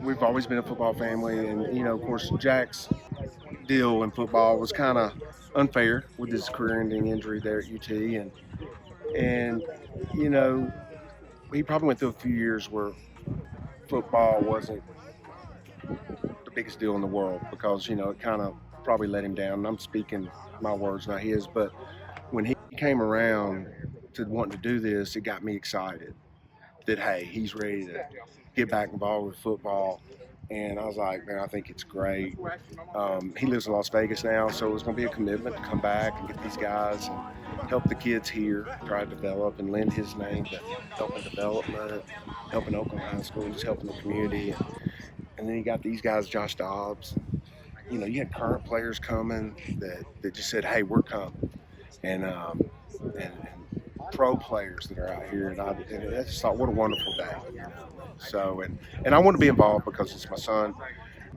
We've always been a football family, and of course, Jack's deal in football was kind of unfair with his career-ending injury there at UT, and he probably went through a few years where football wasn't the biggest deal in the world because it kind of probably let him down. And I'm speaking my words, not his, but when he came around to wanting to do this, it got me excited that, hey, he's ready to get back involved with football. And I was like, man, I think it's great. He lives in Las Vegas now, so it's going to be a commitment to come back and get these guys and help the kids here, try to develop and lend his name to helping development, helping Oakland High School, just helping the community. And then you got these guys, Josh Dobbs. You had current players coming that just said, hey, we're coming. And pro players that are out here, and I just thought, what a wonderful day. So, and I want to be involved because it's my son,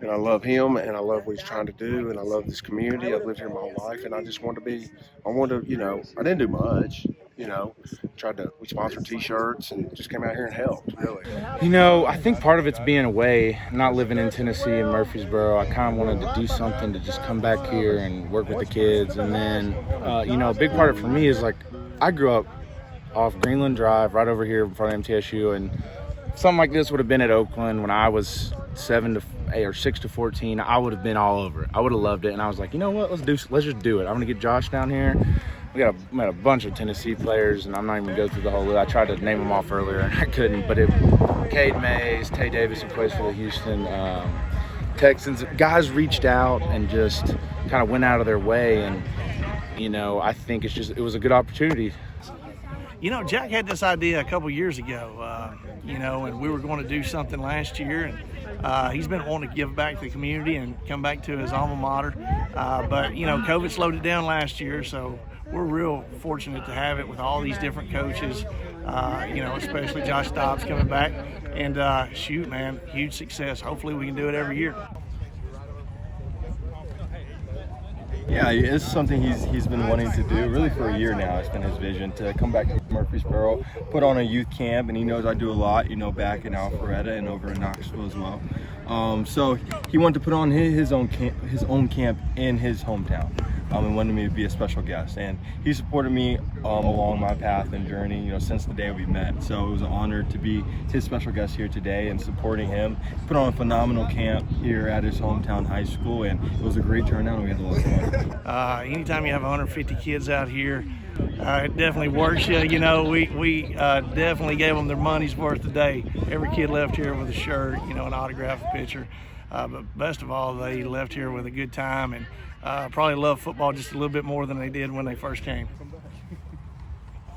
and I love him, and I love what he's trying to do, and I love this community. I've lived here my whole life, and I just want to I didn't do much, we sponsored T-shirts and just came out here and helped, really. I think part of it's being away, not living in Tennessee and Murfreesboro. I kind of wanted to do something to just come back here and work with the kids, and then, a big part of it for me is, I grew up off Greenland Drive, right over here in front of MTSU, and something like this would have been at Oakland when I was 7 to 8 or 6 to 14. I would have been all over it. I would have loved it, and I was like, you know what? Let's just do it. I'm gonna get Josh down here. We met a bunch of Tennessee players, and I'm not even gonna go through the whole list. I tried to name them off earlier, and I couldn't. But Cade Mays, Tay Davis, who plays for the Houston Texans, guys reached out and just kind of went out of their way, and I think it was a good opportunity. Jack had this idea a couple years ago, and we were going to do something last year, and he's been wanting to give back to the community and come back to his alma mater. But COVID slowed it down last year, so we're real fortunate to have it with all these different coaches, especially Josh Dobbs coming back. And shoot, man, huge success. Hopefully we can do it every year. Yeah, it's something he's been wanting to do really for a year now. It's been his vision to come back to Murfreesboro, put on a youth camp, and he knows I do a lot, back in Alpharetta and over in Knoxville as well. So he wanted to put on his own camp in his hometown, and wanted me to be a special guest. And he supported me along my path and journey, since the day we met. So it was an honor to be his special guest here today and supporting him. He put on a phenomenal camp here at his hometown high school, and it was a great turnout, and we had a lot of fun. Anytime you have 150 kids out here, it definitely works you. We definitely gave them their money's worth today. Every kid left here with a shirt, an autograph, a picture. But best of all, they left here with a good time and probably love football just a little bit more than they did when they first came.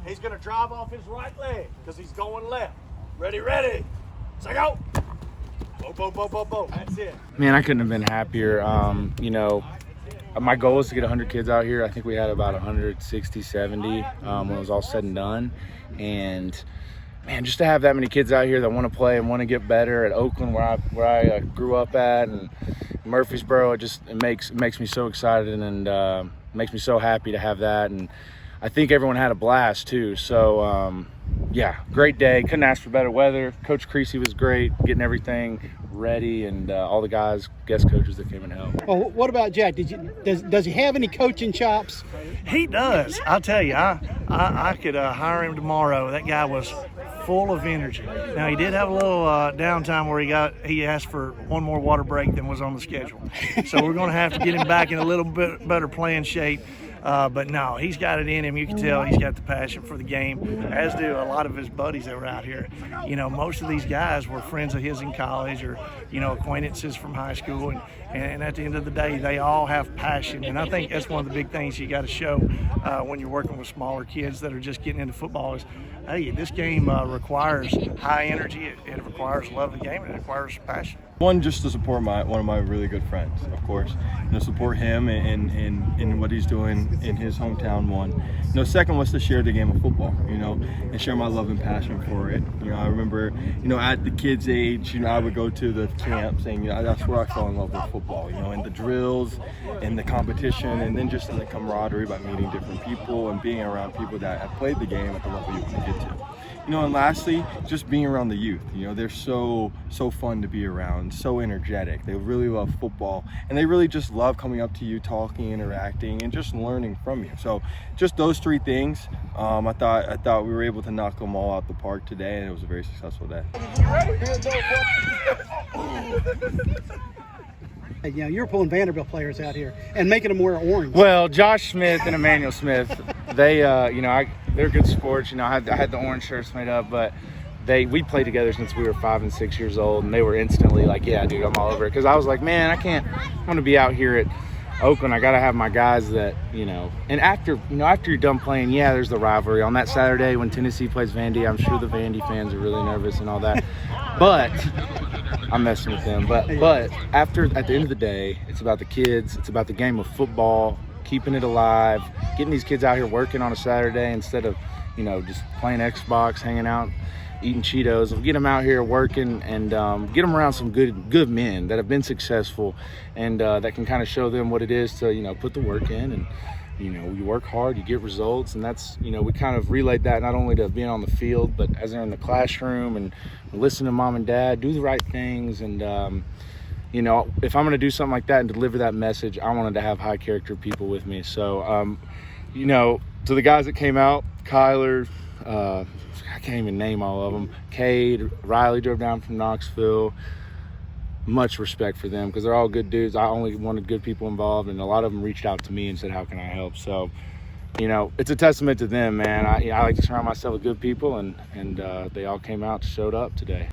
He's going to drive off his right leg because he's going left. Ready. Say go. Boom. That's it. Man, I couldn't have been happier. My goal was to get 100 kids out here. I think we had about 160, 70 when it was all said and done. And man, just to have that many kids out here that want to play and want to get better at Oakland, where I grew up at, and Murfreesboro, it makes me so excited and makes me so happy to have that. And I think everyone had a blast too. So yeah, great day. Couldn't ask for better weather. Coach Creasy was great, getting everything ready, and all the guys, guest coaches that came and helped. Well, what about Jack? Does he have any coaching chops? He does. I'll tell you, I could hire him tomorrow. That guy was full of energy. Now, he did have a little downtime where he asked for one more water break than was on the schedule. So we're going to have to get him back in a little bit better playing shape. But no, he's got it in him. You can tell he's got the passion for the game, as do a lot of his buddies that were out here. Most of these guys were friends of his in college or, acquaintances from high school. And at the end of the day, they all have passion. And I think that's one of the big things you got to show when you're working with smaller kids that are just getting into football is, hey, this game requires high energy. It requires love of the game, and it requires passion. One, just to support one of my really good friends, of course. Support him in what he's doing in his hometown. One. Second was to share the game of football, and share my love and passion for it. I remember, at the kids' age, I would go to the camps, and that's where I fell in love with football. And the drills, and the competition, and then just in the camaraderie by meeting different people and being around people that have played the game at the level you can get to. and lastly, just being around the youth. They're so fun to be around, so energetic. They really love football, and they really just love coming up to you, talking, interacting, and just learning from you. So just those 3 things, I thought we were able to knock them all out the park today, and it was a very successful day. You're pulling Vanderbilt players out here and making them wear orange. Well, Josh Smith and Emmanuel Smith, they, they're good sports. I had the orange shirts made up, but we played together since we were 5 and 6 years old, and they were instantly like, yeah, dude, I'm all over it. Because I was like, man, I'm going to be out here at Oakland. I got to have my guys that, and after you're done playing, yeah, there's the rivalry. On that Saturday when Tennessee plays Vandy, I'm sure the Vandy fans are really nervous and all that. But I'm messing with them. But at the end of the day, it's about the kids. It's about the game of football, keeping it alive, getting these kids out here working on a Saturday instead of, just playing Xbox, hanging out, eating Cheetos. We'll get them out here working and get them around some good men that have been successful and that can kind of show them what it is to, put the work in and, you work hard, you get results. And that's, we kind of relayed that not only to being on the field, but as they're in the classroom and listen to mom and dad, do the right things. And, if I'm going to do something like that and deliver that message, I wanted to have high character people with me. So, to the guys that came out, Kyler, I can't even name all of them. Cade, Riley drove down from Knoxville. Much respect for them because they're all good dudes. I only wanted good people involved, and a lot of them reached out to me and said, how can I help? So, it's a testament to them, man. I like to surround myself with good people, and they all came out, showed up today.